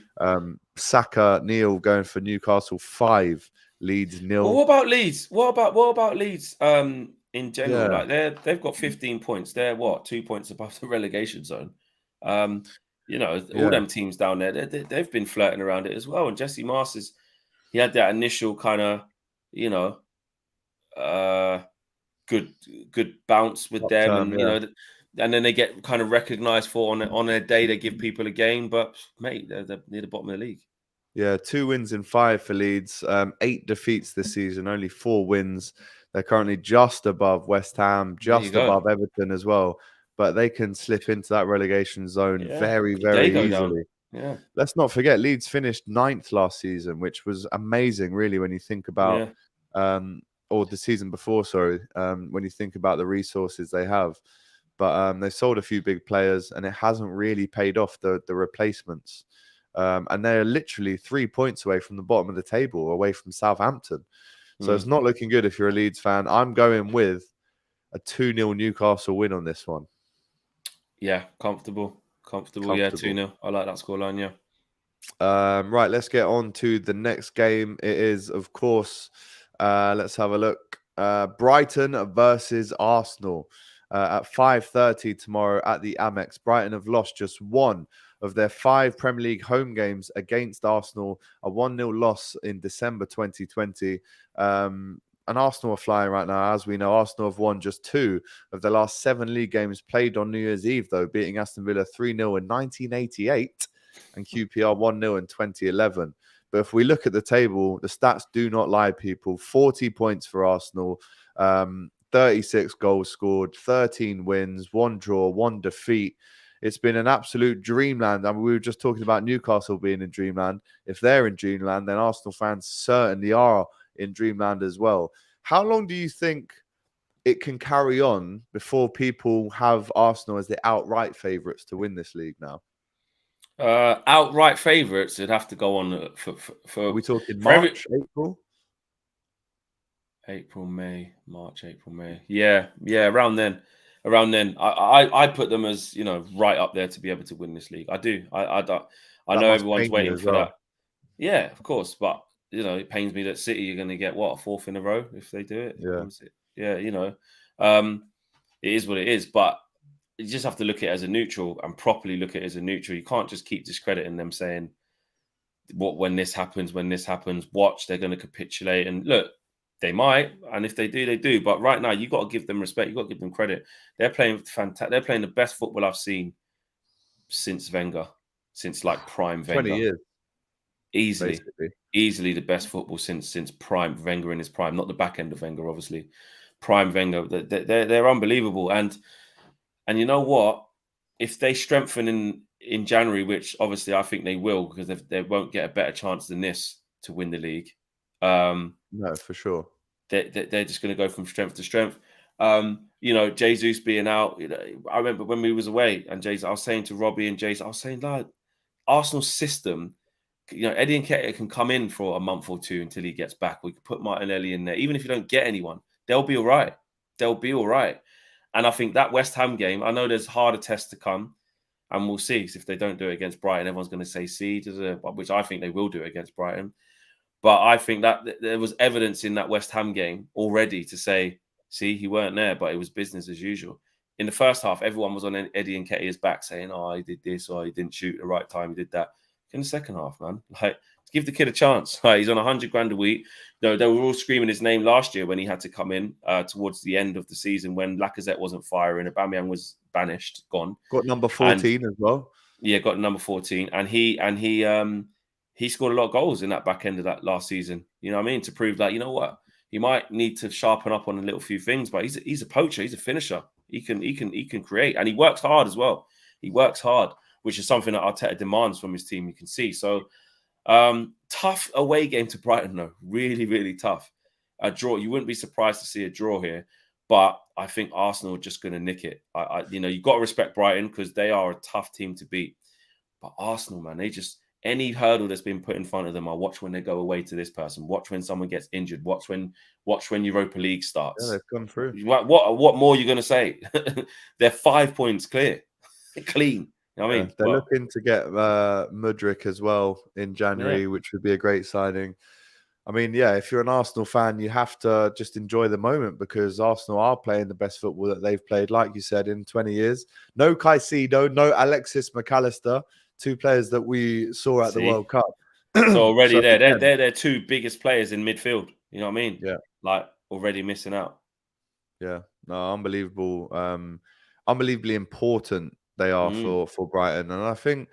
Speaker 1: Saka, Neil going for Newcastle 5, Leeds 0.
Speaker 2: Well, what about Leeds? What about Leeds? In general,
Speaker 1: Yeah.
Speaker 2: like they've got 15 points. They're what, 2 points above the relegation zone. You know, all them teams down there, they've been flirting around it as well. And Jesse Masters, he had that initial kind of, you know, good bounce with them, and you know, and then they get kind of recognised for on their day. They give people a game, but mate, they're near the bottom of the league.
Speaker 1: Yeah, 2 wins in 5 for Leeds, 8 defeats this season, only 4 wins. They're currently just above West Ham, just above Everton as well. But they can slip into that relegation zone very, very easily.
Speaker 2: Yeah.
Speaker 1: Let's not forget, Leeds finished 9th last season, which was amazing, really, when you think about, or the season before, sorry, when you think about the resources they have. But they sold a few big players, and it hasn't really paid off the replacements. And they're literally 3 points away from the bottom of the table, away from Southampton. So it's not looking good if you're a Leeds fan. I'm going with a 2-0 Newcastle win on this one.
Speaker 2: Yeah, comfortable. Yeah, 2-0. I like that scoreline, yeah.
Speaker 1: Right, let's get on to the next game. It is, of course, let's have a look. Brighton versus Arsenal at 5:30 tomorrow at the Amex. Brighton have lost just one of their 5 Premier League home games against Arsenal, a 1-0 loss in December 2020. And Arsenal are flying right now. As we know, Arsenal have won just 2 of the last 7 league games played on New Year's Eve, though, beating Aston Villa 3-0 in 1988 and QPR 1-0 in 2011. But if we look at the table, the stats do not lie, people. 40 points for Arsenal, 36 goals scored, 13 wins, 1 draw, 1 defeat. It's been an absolute dreamland. I mean, we were just talking about Newcastle being in dreamland. If they're in dreamland, then Arsenal fans certainly are in dreamland as well. How long do you think it can carry on before people have Arsenal as the outright favourites to win this league now?
Speaker 2: Outright favourites, it'd have to go on for
Speaker 1: Are we talking March, April?
Speaker 2: April, May, March, April, May. Yeah, around then. I put them as, you know, right up there to be able to win this league. I do. I know everyone's waiting for that. Yeah, of course. But, you know, it pains me that City are going to get, what, a 4th in a row if they do it? Yeah, you know. It is what it is. But you just have to look at it as a neutral and properly look at it as a neutral. You can't just keep discrediting them saying, when this happens, watch, they're going to capitulate. And look, they might, and if they do, they do. But right now, you've got to give them respect. You've got to give them credit. They're playing fantastic. They're playing the best football I've seen since Wenger, since like prime Wenger.
Speaker 1: 20 years.
Speaker 2: Easily the best football since prime Wenger in his prime. Not the back end of Wenger, obviously. Prime Wenger. They're unbelievable. And you know what? If they strengthen in January, which obviously I think they will, because they won't get a better chance than this to win the league.
Speaker 1: No, for sure.
Speaker 2: They're just going to go from strength to strength. You know, Jesus being out. You know, I remember when we was away, and I was saying to Robbie and Jason, I was saying, like, Arsenal's system. You know, Eddie Nketiah can come in for a month or 2 until he gets back. We could put Martinelli in there, even if you don't get anyone, they'll be all right. And I think that West Ham game, I know there's harder tests to come, and we'll see if they don't do it against Brighton. Everyone's going to say seed, which I think they will do it against Brighton. But I think that there was evidence in that West Ham game already to say, see, he weren't there, but it was business as usual. In the first half, everyone was on Eddie Nketiah's back saying, oh, he did this, or he didn't shoot at the right time, he did that. In the second half, man, like, give the kid a chance. Like, he's on $100,000 a week. You know, they were all screaming his name last year when he had to come in towards the end of the season when Lacazette wasn't firing. Aubameyang was banished, gone.
Speaker 1: Got number 14 as well.
Speaker 2: Yeah, got number 14, and he scored a lot of goals in that back end of that last season. You know what I mean? To prove that, you know what, he might need to sharpen up on a little few things, but he's a poacher. He's a finisher. He can create, and he works hard as well. He works hard, which is something that Arteta demands from his team. You can see. So tough away game to Brighton, though. Really, really tough. A draw. You wouldn't be surprised to see a draw here, but I think Arsenal are just going to nick it. You know, you've got to respect Brighton because they are a tough team to beat. But Arsenal, man, they just. Any hurdle that's been put in front of them, I watch when they go away to this person. Watch when someone gets injured. Watch when Europa League starts.
Speaker 1: Yeah, they've come through.
Speaker 2: What more are you going to say? They're 5 points clear, clean. You know what I mean?
Speaker 1: They're looking to get Mudryk as well in January, which would be a great signing. I mean, yeah, if you're an Arsenal fan, you have to just enjoy the moment because Arsenal are playing the best football that they've played, like you said, in 20 years. No Caicedo, no Alexis McAllister, two players that we saw at the World Cup.
Speaker 2: So already they're their two biggest players in midfield. You know what I mean?
Speaker 1: Yeah.
Speaker 2: Like already missing out.
Speaker 1: Yeah. No, unbelievable. Unbelievably important they are for Brighton. And I think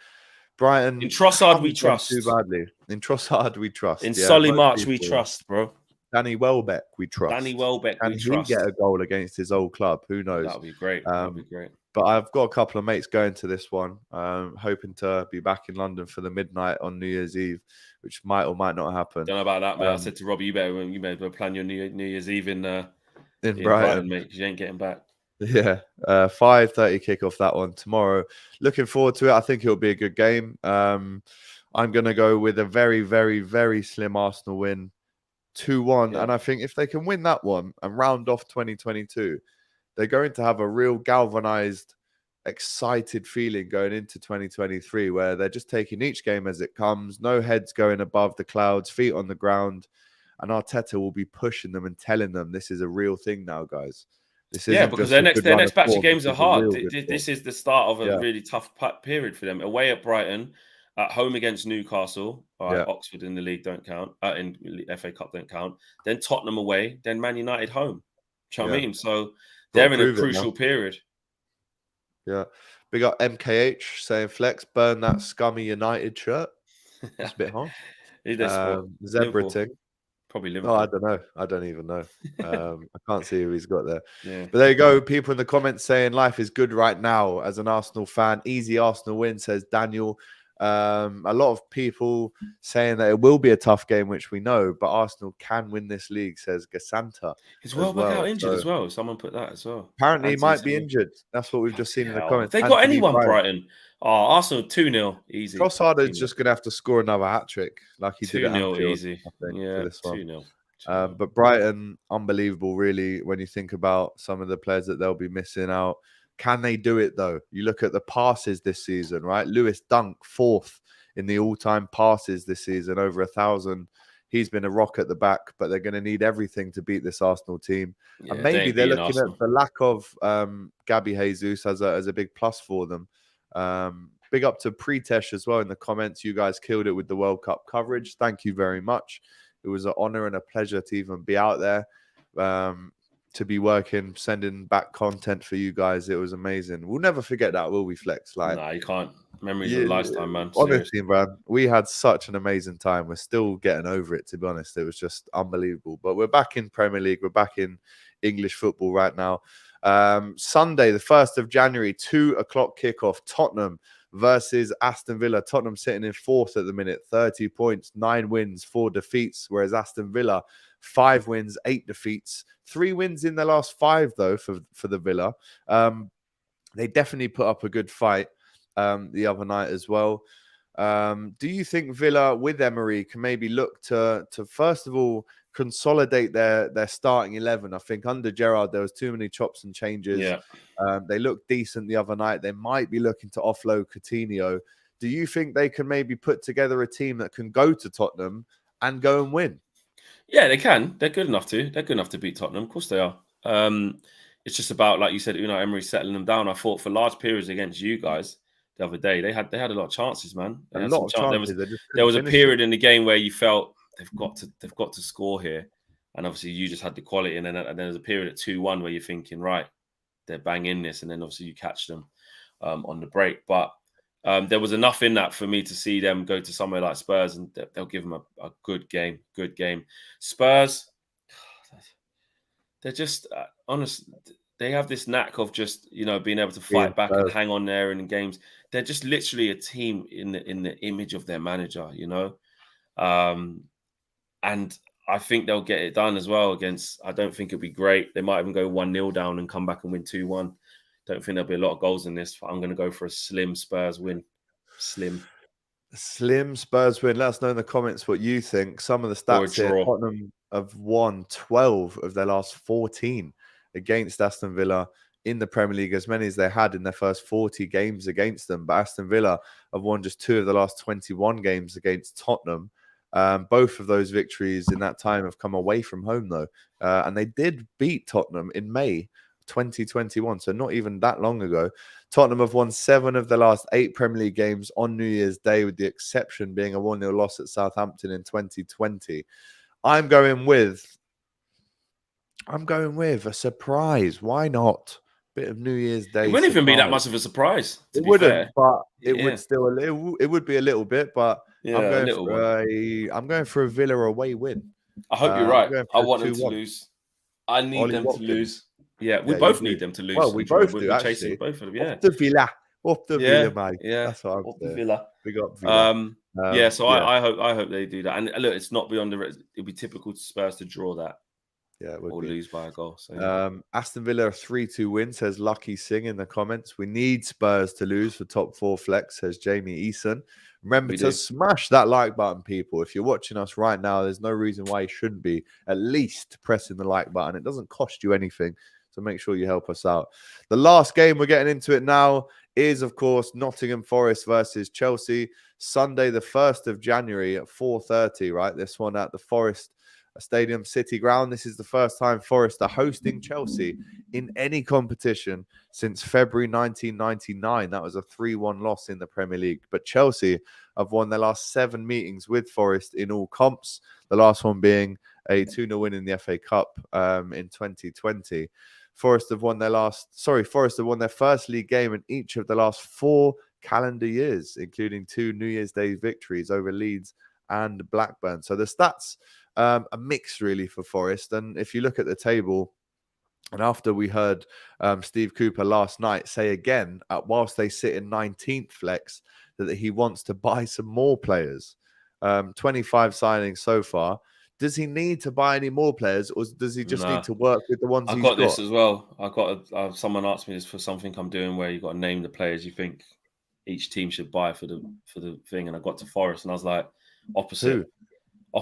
Speaker 1: Brighton
Speaker 2: in Trossard we trust.
Speaker 1: Too badly. In Trossard we trust.
Speaker 2: In Solly March we trust, bro.
Speaker 1: Danny Welbeck we trust.
Speaker 2: Danny Welbeck we trust.
Speaker 1: Can he get a goal against his old club? Who knows?
Speaker 2: That would be great. That would be great.
Speaker 1: But I've got a couple of mates going to this one, hoping to be back in London for the midnight on New Year's Eve, which might or might not happen.
Speaker 2: Don't know about that, man. I said to Robbie, you better plan your New Year's Eve in
Speaker 1: Brighton,
Speaker 2: mate, because you ain't getting back.
Speaker 1: Yeah, 5:30 kickoff that one tomorrow. Looking forward to it. I think it'll be a good game. I'm going to go with a very, very, very slim Arsenal win, 2-1. And I think if they can win that one and round off 2022, they're going to have a real galvanized, excited feeling going into 2023, where they're just taking each game as it comes, no heads going above the clouds, feet on the ground, and Arteta will be pushing them and telling them this is a real thing now, guys.
Speaker 2: Because their next batch of games are hard. This is the start of a really tough period for them. Away at Brighton, at home against Newcastle. Oxford in the league don't count. In FA Cup don't count. Then Tottenham away. Then Man United home. Do you know what I mean? So they're in a crucial period.
Speaker 1: Yeah. Big up MKH saying, Flex, burn that scummy United shirt. It's a bit harsh. Zebra thing.
Speaker 2: Probably Liverpool.
Speaker 1: Oh, I don't know. I don't even know. I can't see who he's got there. Yeah. But there you go. People in the comments saying life is good right now as an Arsenal fan. Easy Arsenal win, says Daniel. A lot of people saying that it will be a tough game, which we know, but Arsenal can win this league, says Gasanta.
Speaker 2: Is Welbeck out injured as well? Someone put that as well.
Speaker 1: Apparently he might be injured. That's what we've just seen in the comments.
Speaker 2: They got anyone, Brighton? Oh, Arsenal 2-0, easy.
Speaker 1: Trossard is just going to have to score another hat-trick like he did at Anfield.
Speaker 2: 2-0, easy.
Speaker 1: I think, for this one.
Speaker 2: 2-0.
Speaker 1: But Brighton, unbelievable, really, when you think about some of the players that they'll be missing out. Can they do it, though? You look at the passes this season, right? Lewis Dunk, 4th in the all-time passes this season, over 1,000. He's been a rock at the back, but they're going to need everything to beat this Arsenal team. Yeah, and maybe they're looking at the lack of Gabby Jesus as a big plus for them. Big up to Pretesh as well in the comments. You guys killed it with the World Cup coverage. Thank you very much. It was an honor and a pleasure to even be out there, to be working, sending back content for you guys. It was amazing. We'll never forget that, will we, Flex? Like,
Speaker 2: no, you can't. Memories of a lifetime, man.
Speaker 1: Honestly, man, we had such an amazing time. We're still getting over it, to be honest. It was just unbelievable. But we're back in Premier League. We're back in English football right now. Sunday, the 1st of January, 2 o'clock kickoff. Tottenham versus Aston Villa. Tottenham sitting in 4th at the minute, 30 points, 9 wins, 4 defeats, whereas Aston Villa, 5 wins, 8 defeats. 3 wins in the last 5, though, for the Villa. They definitely put up a good fight the other night as well. Do you think Villa with Emery can maybe look to first of all consolidate their starting 11? I think under Gerrard there was too many chops and changes.
Speaker 2: Yeah.
Speaker 1: They looked decent the other night. They might be looking to offload Coutinho. Do you think they can maybe put together a team that can go to Tottenham and go and win?
Speaker 2: Yeah, they can. They're good enough to. They're good enough to beat Tottenham. Of course they are. It's just about, like you said, Emery settling them down. I thought for large periods against you guys the other day, they had a lot of chances, man. A lot of chances. There was a period in the game where you felt they've got to score here, and obviously you just had the quality. And then there's a period at 2-1 where you're thinking, right, they're banging this, and then obviously you catch them on the break. But there was enough in that for me to see them go to somewhere like Spurs, and they'll give them a good game. Good game. Spurs, they're just honest. They have this knack of just being able to fight back and hang on there in games. They're just literally a team in the image of their manager, and I think they'll get it done as well against. I don't think it'll be great. They might even go 1-0 down and come back and win 2-1. Don't think there'll be a lot of goals in this. I'm going to go for a slim Spurs win. Slim
Speaker 1: Spurs win. Let us know in the comments what you think. Some of the stats here: Tottenham have won 12 of their last 14 against Aston Villa. in the Premier League, as many as they had in their first 40 games against them. But Aston Villa have won just 2 of the last 21 games against Tottenham. Both of those victories in that time have come away from home, though. And they did beat Tottenham in May 2021, so not even that long ago. Tottenham have won 7 of the last 8 Premier League games on New Year's Day, with the exception being a 1-0 loss at Southampton in 2020. I'm going with a surprise. Why not? Bit of New Year's Day.
Speaker 2: It wouldn't even be that
Speaker 1: surprise.
Speaker 2: much of a surprise. To
Speaker 1: It
Speaker 2: be
Speaker 1: wouldn't,
Speaker 2: fair,
Speaker 1: but it
Speaker 2: Yeah.
Speaker 1: would still it would be a little bit. But
Speaker 2: Yeah,
Speaker 1: I'm
Speaker 2: a
Speaker 1: going
Speaker 2: little
Speaker 1: for
Speaker 2: one.
Speaker 1: I'm going for a Villa away win.
Speaker 2: I hope you're
Speaker 1: I'm
Speaker 2: right.
Speaker 1: going
Speaker 2: I
Speaker 1: for a
Speaker 2: want them to
Speaker 1: 2-1.
Speaker 2: lose. I need
Speaker 1: Ollie
Speaker 2: them to
Speaker 1: Watkins.
Speaker 2: lose. Yeah, we
Speaker 1: Yeah,
Speaker 2: both
Speaker 1: you
Speaker 2: need
Speaker 1: do.
Speaker 2: them to lose.
Speaker 1: Well, we
Speaker 2: and draw.
Speaker 1: both
Speaker 2: We're
Speaker 1: do,
Speaker 2: chasing
Speaker 1: actually.
Speaker 2: both of them. Yeah,
Speaker 1: Up the Villa. Up the Villa, mate.
Speaker 2: Yeah,
Speaker 1: That's what I'm
Speaker 2: up the
Speaker 1: saying.
Speaker 2: Villa.
Speaker 1: We got Villa.
Speaker 2: Yeah, so
Speaker 1: yeah.
Speaker 2: I hope they do that. And look, it's not beyond it'll be typical to Spurs to draw that.
Speaker 1: Yeah, it would
Speaker 2: or
Speaker 1: be.
Speaker 2: lose by a goal. So, yeah.
Speaker 1: Aston Villa 3-2 win, says Lucky Singh in the comments. We need Spurs to lose for top 4 flex, says Jamie Eason. Remember to smash that like button, people. If you're watching us right now, there's no reason why you shouldn't be at least pressing the like button. It doesn't cost you anything, so make sure you help us out. The last game, we're getting into it now, is, of course, Nottingham Forest versus Chelsea. Sunday, the 1st of January at 4:30, right? This one at the Forest Stadium City Ground. This is the first time Forest are hosting Chelsea in any competition since February 1999. That was a 3-1 loss in the Premier League. But Chelsea have won their last 7 meetings with Forest in all comps, the last one being a 2-0 win in the FA Cup in 2020. Forest have won their first league game in each of the last 4 calendar years, including 2 New Year's Day victories over Leeds and Blackburn. So the stats are mixed, really, for Forest. And if you look at the table, and after we heard Steve Cooper last night say again, whilst they sit in 19th flex, that he wants to buy some more players. 25 signings so far. Does he need to buy any more players, or does he just need to work with the ones he's got?
Speaker 2: I got this as well. I got someone asked me this for something I'm doing where you got to name the players you think each team should buy for the thing, and I got to Forest, and I was like, opposite.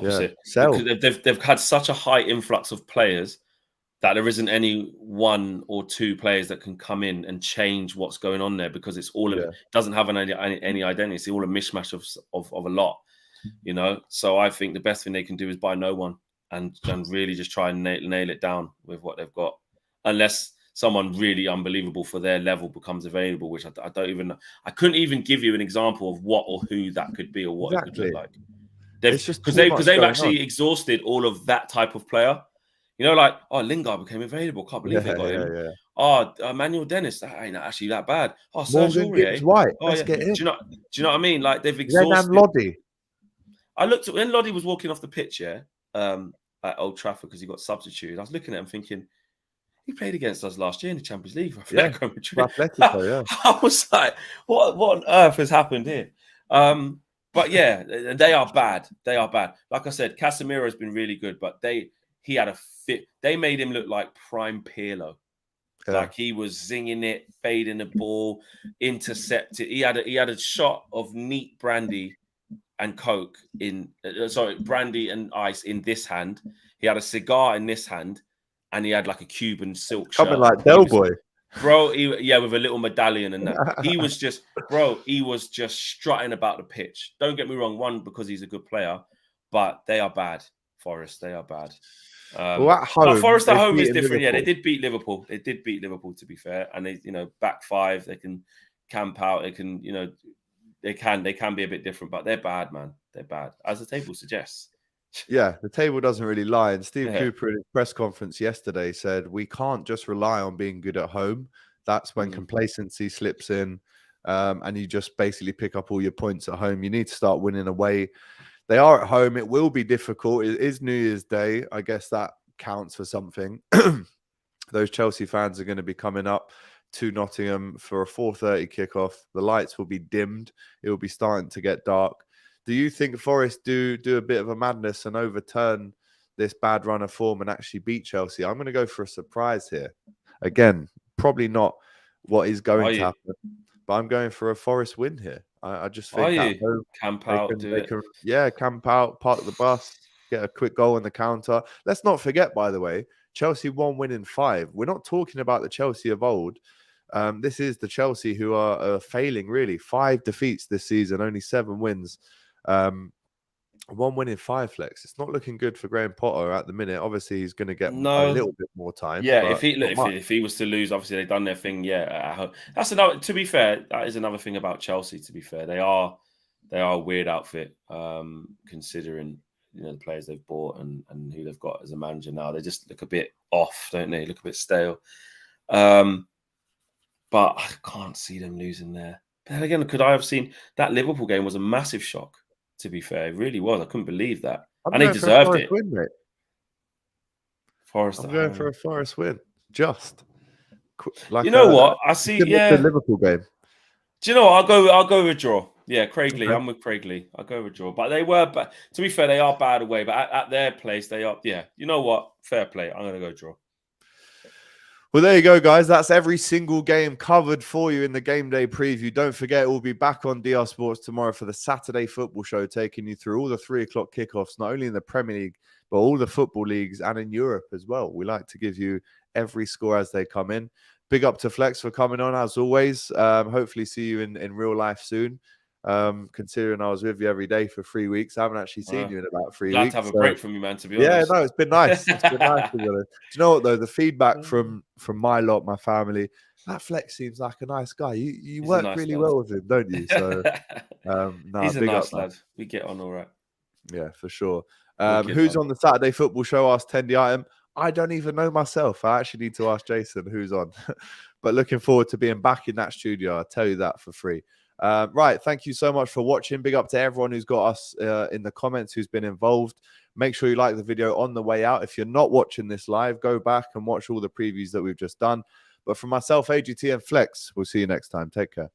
Speaker 2: Yeah. Because they've had such a high influx of players that there isn't any 1 or 2 players that can come in and change what's going on there, because it's all it doesn't have any identity. It's all a mishmash of a lot, you know. So I think the best thing they can do is buy no one and really just try and nail it down with what they've got, unless someone really unbelievable for their level becomes available, which I don't even know. I couldn't even give you an example of what or who that could be or what it could look like. Because they've actually exhausted all of that type of player. You know, like, Lingard became available. Can't believe they got him. Yeah. Emmanuel Dennis, that ain't actually that bad. Serge Aurier.
Speaker 1: White. Let's get him.
Speaker 2: Do you know what I mean? Like, they've exhausted.
Speaker 1: Lodi.
Speaker 2: I looked at when Lodi was walking off the pitch, at Old Trafford, because he got substituted. I was looking at him thinking, he played against us last year in the Champions League. I was like, what on earth has happened here? But yeah, they are bad. They are bad. Like I said, Casemiro has been really good, but he had a fit. They made him look like prime Pirlo. Yeah. Like he was zinging it, fading the ball, intercepted. He had a shot of neat brandy and Coke brandy and ice in this hand. He had a cigar in this hand, and he had like a Cuban silk shirt.
Speaker 1: Coming like Del Boy.
Speaker 2: Bro, with a little medallion and that. He was just strutting about the pitch. Don't get me wrong, one, because he's a good player, but they are bad. Forest, they are bad.
Speaker 1: Well, at home,
Speaker 2: Forest at home is different.
Speaker 1: Liverpool.
Speaker 2: Yeah, they did beat Liverpool. To be fair. And they, back 5, they can camp out. They can, they can be a bit different, but they're bad, man. They're bad, as the table suggests.
Speaker 1: Yeah, the table doesn't really lie. And Steve Cooper in his press conference yesterday said, we can't just rely on being good at home. That's when complacency slips in, and you just basically pick up all your points at home. You need to start winning away. They are at home. It will be difficult. It is New Year's Day. I guess that counts for something. Those Chelsea fans are going to be coming up to Nottingham for a 4:30 kickoff. The lights will be dimmed. It will be starting to get dark. Do you think Forest do a bit of a madness and overturn this bad run of form and actually beat Chelsea? I'm going to go for a surprise here. Again, probably not what is going to happen, but I'm going for a Forest win here. I just think
Speaker 2: camp out,
Speaker 1: camp out, park the bus, get a quick goal on the counter. Let's not forget, by the way, Chelsea 1 win in 5. We're not talking about the Chelsea of old. This is the Chelsea who are failing, really. 5 defeats this season, only 7 wins. 1 win in 5, Flex. It's not looking good for Graham Potter at the minute. Obviously, he's going to get a little bit more time.
Speaker 2: Yeah,
Speaker 1: but
Speaker 2: if he was to lose, obviously they've done their thing. Yeah, that's another. To be fair, that is another thing about Chelsea. To be fair, they are a weird outfit, considering the players they've bought and who they've got as a manager now. They just look a bit off, don't they? Look a bit stale. But I can't see them losing there. But then again, could I have seen that Liverpool game was a massive shock? To be fair, it really was. I couldn't believe that, and they deserved it.
Speaker 1: Win, mate.
Speaker 2: Forest.
Speaker 1: I'm going for a Forest win. Just like
Speaker 2: what I see. Yeah,
Speaker 1: the Liverpool game.
Speaker 2: Do you know what? I'll go with draw. Yeah, Craigley. Okay. I'm with Craigley. I'll go with draw. But they were, to be fair, they are bad away. But at their place, they are. Yeah, you know what? Fair play. I'm going to go draw.
Speaker 1: Well, there you go, guys. That's every single game covered for you in the game day preview. Don't forget, we'll be back on DR Sports tomorrow for the Saturday football show, taking you through all the 3 o'clock kickoffs, not only in the Premier League, but all the football leagues and in Europe as well. We like to give you every score as they come in. Big up to Flex for coming on, as always. Hopefully see you in real life soon. Considering I was with you every day for 3 weeks, I haven't actually seen you in about 3 weeks.
Speaker 2: Glad to have a break from you, man, to be honest.
Speaker 1: Yeah, no, it's been nice. It's been nice. Do you know what, though? The feedback from my lot, my family, that Flex seems like a nice guy. You work really well with him, don't you? So,
Speaker 2: he's a nice lad. We get on all right.
Speaker 1: Yeah, for sure. Who's on the Saturday football show? Ask Tendy Item. I don't even know myself. I actually need to ask Jason who's on. But looking forward to being back in that studio. I'll tell you that for free. Right. Thank you so much for watching. Big up to everyone who's got us in the comments, who's been involved. Make sure you like the video on the way out. If you're not watching this live, go back and watch all the previews that we've just done. But for myself, AGT and Flex, we'll see you next time. Take care.